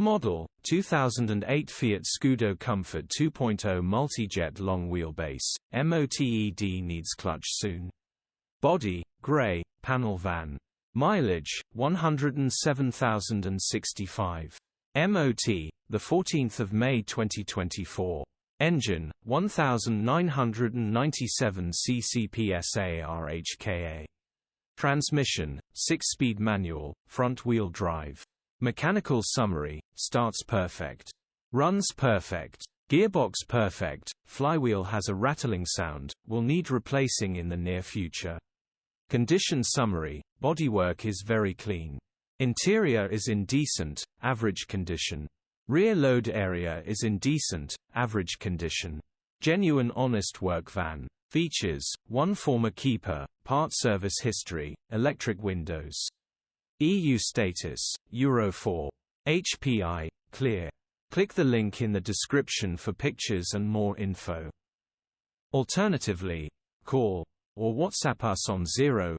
model, 2008 Fiat Scudo Comf 2.0 MULTIJET long wheelbase, MOTED needs clutch soon. Body, grey, panel van. Mileage, 107,065. MOT, the 14th of May 2024. Engine, 1997 cc PSA RHK-A. Transmission, 6-speed manual, front-wheel drive. Mechanical summary: starts perfect. Runs perfect. Gearbox perfect. Flywheel has a rattling sound, will need replacing in the near future. Condition summary: bodywork is very clean. Interior is in decent, average condition. Rear load area is in decent, average condition. Genuine honest work van. Features: 1 former keeper, part service history, electric windows. EU status, Euro 4. HPI, clear. Click the link in the description for pictures and more info. Alternatively, call or WhatsApp us on 074011997.